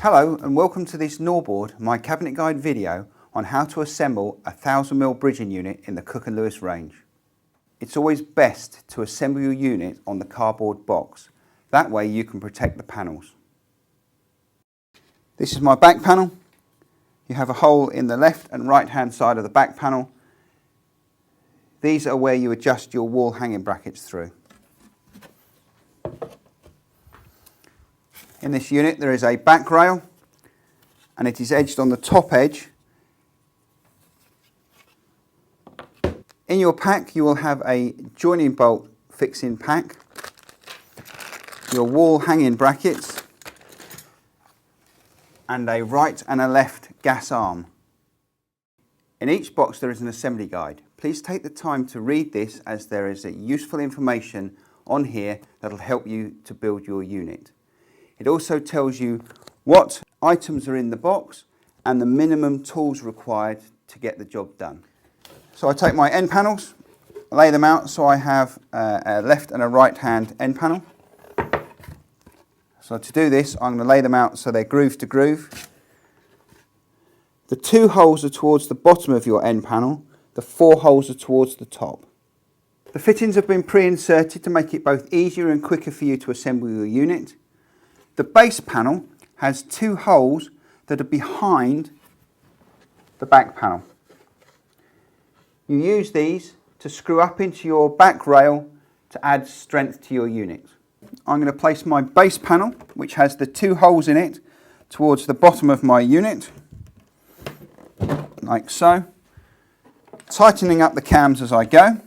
Hello and welcome to this Norbord My Cabinet Guide video on how to assemble a 1000mm bridging unit in the Cooke Lewis range. It's always best to assemble your unit on the cardboard box. That way you can protect the panels. This is my back panel. You have a hole in the left and right hand side of the back panel. These are where you adjust your wall hanging brackets through. In this unit there is a back rail and it is edged on the top edge. In your pack you will have a joining bolt fixing pack, your wall hanging brackets and a right and a left gas arm. In each box there is an assembly guide. Please take the time to read this as there is useful information on here that will help you to build your unit. It also tells you what items are in the box and the minimum tools required to get the job done. So I take my end panels, lay them out so I have a left and a right hand end panel. So to do this I'm going to lay them out so they're groove to groove. The 2 holes are towards the bottom of your end panel, the 4 holes are towards the top. The fittings have been pre-inserted to make it both easier and quicker for you to assemble your unit. The base panel has 2 holes that are behind the back panel. You use these to screw up into your back rail to add strength to your unit. I'm going to place my base panel, which has the 2 holes in it, towards the bottom of my unit, like so, tightening up the cams as I go.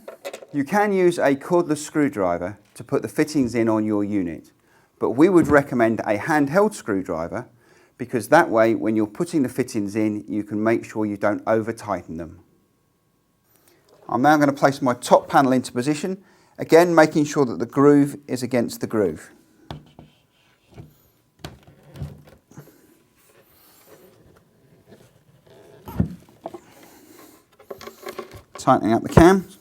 You can use a cordless screwdriver to put the fittings in on your unit. But we would recommend a handheld screwdriver because that way when you're putting the fittings in you can make sure you don't over tighten them. I'm now going to place my top panel into position, again making sure that the groove is against the groove. Tightening up the cams.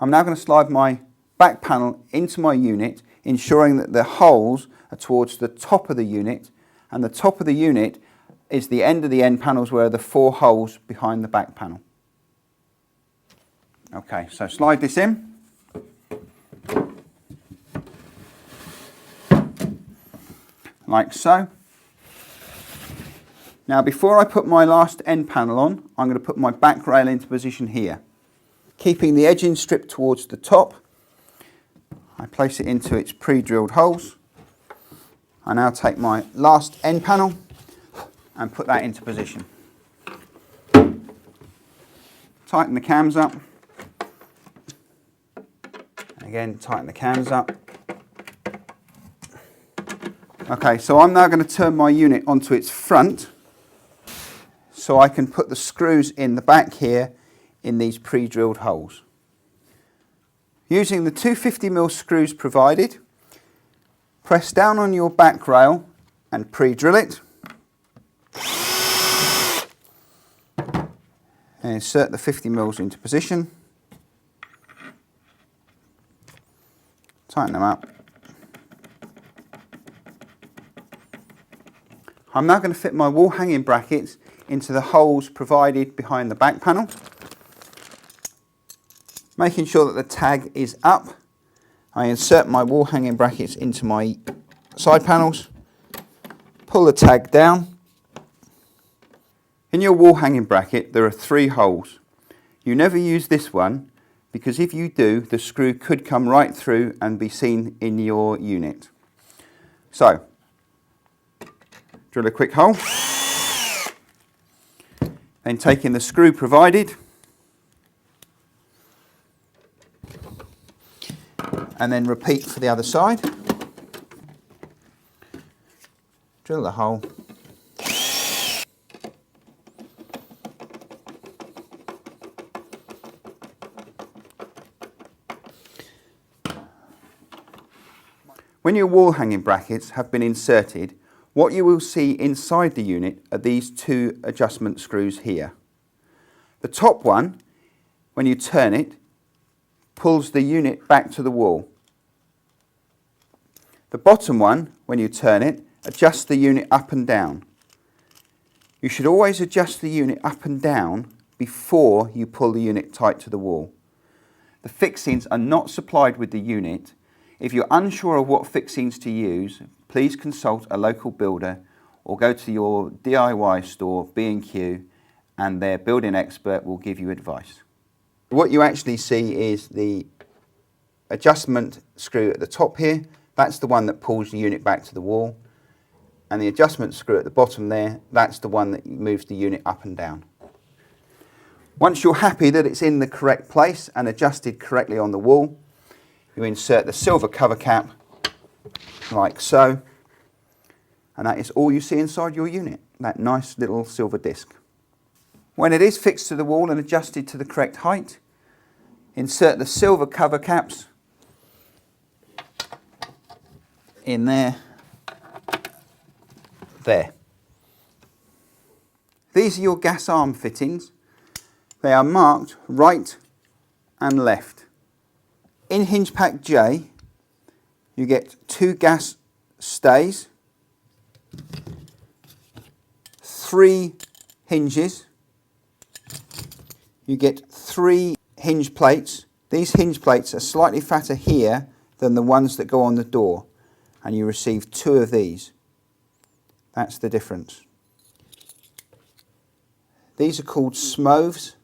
I'm now going to slide my back panel into my unit, ensuring that the holes are towards the top of the unit, and the top of the unit is the end of the end panels where are the 4 holes behind the back panel. Okay, so slide this in. Like so. Now before I put my last end panel on, I'm going to put my back rail into position here. Keeping the edging strip towards the top, I place it into its pre-drilled holes. I now take my last end panel and put that into position. Tighten the cams up. Again, tighten the cams up. Okay, so I'm now going to turn my unit onto its front so I can put the screws in the back here in these pre-drilled holes. Using the 250mm screws provided, press down on your back rail and pre-drill it. And insert the 50mm into position. Tighten them up. I'm now going to fit my wall hanging brackets into the holes provided behind the back panel. Making sure that the tag is up, I insert my wall hanging brackets into my side panels, pull the tag down. In your wall hanging bracket there are 3 holes. You never use this one because if you do, the screw could come right through and be seen in your unit. So, drill a quick hole, then taking the screw provided, and then repeat for the other side. Drill the hole. When your wall hanging brackets have been inserted, what you will see inside the unit are these 2 adjustment screws here. The top one, when you turn it, pulls the unit back to the wall. The bottom one, when you turn it, adjust the unit up and down. You should always adjust the unit up and down before you pull the unit tight to the wall. The fixings are not supplied with the unit. If you're unsure of what fixings to use, please consult a local builder or go to your DIY store, B&Q, and their building expert will give you advice. What you actually see is the adjustment screw at the top here. That's the one that pulls the unit back to the wall. And the adjustment screw at the bottom there, that's the one that moves the unit up and down. Once you're happy that it's in the correct place and adjusted correctly on the wall, you insert the silver cover cap like so, and that is all you see inside your unit, that nice little silver disc. When it is fixed to the wall and adjusted to the correct height, insert the silver cover caps in there. These are your gas arm fittings. They are marked right and left. In hinge pack J, you get 2 gas stays, 3 hinges, you get 3 hinge plates. These hinge plates are slightly fatter here than the ones that go on the door, and you receive 2 of these. That's the difference. These are called smoves,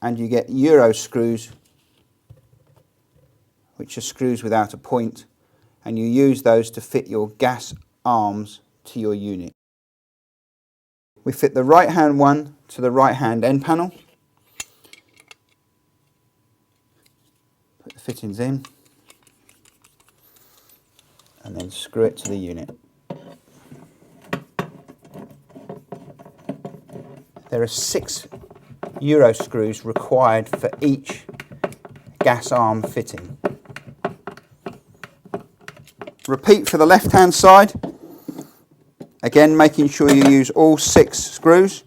and you get Euro screws, which are screws without a point, and you use those to fit your gas arms to your unit. We fit the right hand one to the right hand end panel. Put the fittings in and then screw it to the unit. There are 6 Euro screws required for each gas arm fitting. Repeat for the left hand side, again making sure you use all 6 screws.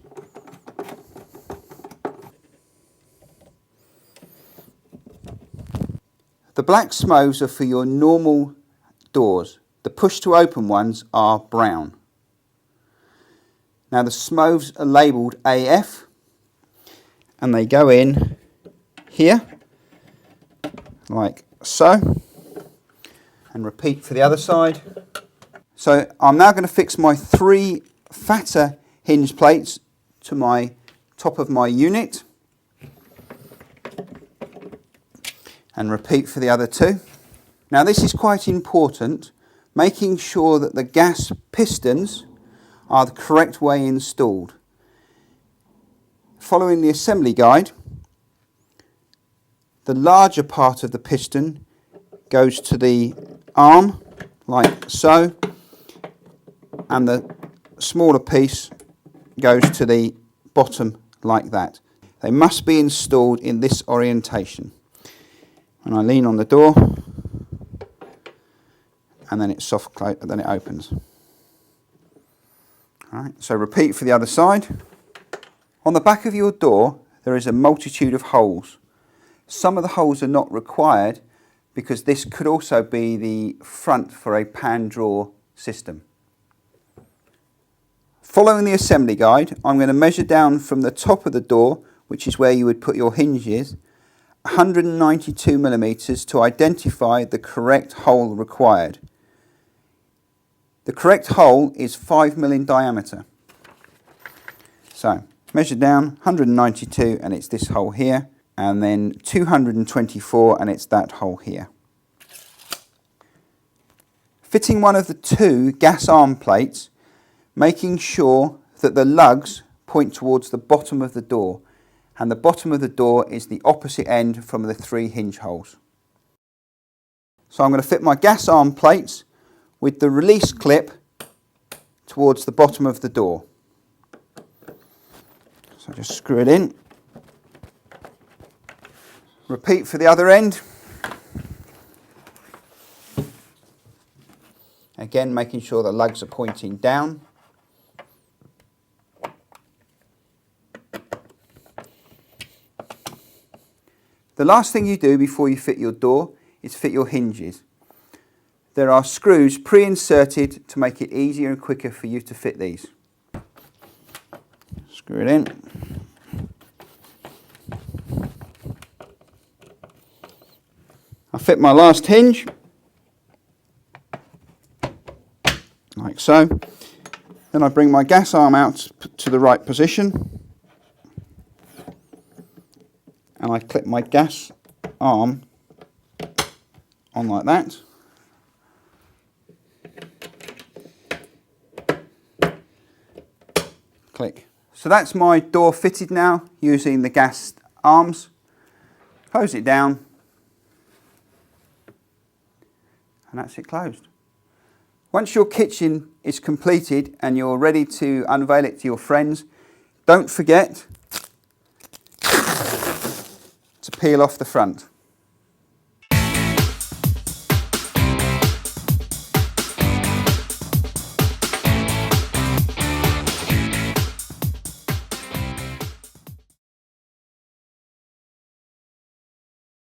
The black smoves are for your normal doors. The push to open ones are brown. Now the smoves are labelled AF and they go in here like so, and repeat for the other side. So I'm now going to fix my 3 fatter hinge plates to my top of my unit and repeat for the other 2. Now this is quite important, making sure that the gas pistons are the correct way installed. Following the assembly guide, the larger part of the piston goes to the arm like so, and the smaller piece goes to the bottom like that. They must be installed in this orientation. And I lean on the door and then it's soft close, then it opens. Alright, so repeat for the other side. On the back of your door there is a multitude of holes. Some of the holes are not required because this could also be the front for a pan drawer system. Following the assembly guide, I'm going to measure down from the top of the door, which is where you would put your hinges, 192 millimeters to identify the correct hole required. The correct hole is 5 mm in diameter. So measure down 192 and it's this hole here, and then 224 and it's that hole here. Fitting one of the 2 gas arm plates, making sure that the lugs point towards the bottom of the door, and the bottom of the door is the opposite end from the 3 hinge holes. So I'm going to fit my gas arm plates with the release clip towards the bottom of the door. So just screw it in. Repeat for the other end. Again, making sure the lugs are pointing down. The last thing you do before you fit your door is fit your hinges. there are screws pre-inserted to make it easier and quicker for you to fit these. Screw it in. I fit my last hinge, like so. Then I bring my gas arm out to the right position, and I clip my gas arm on like that. Click. So that's my door fitted now using the gas arms. Close it down, and that's it closed. Once your kitchen is completed and you're ready to unveil it to your friends, don't forget to peel off the front.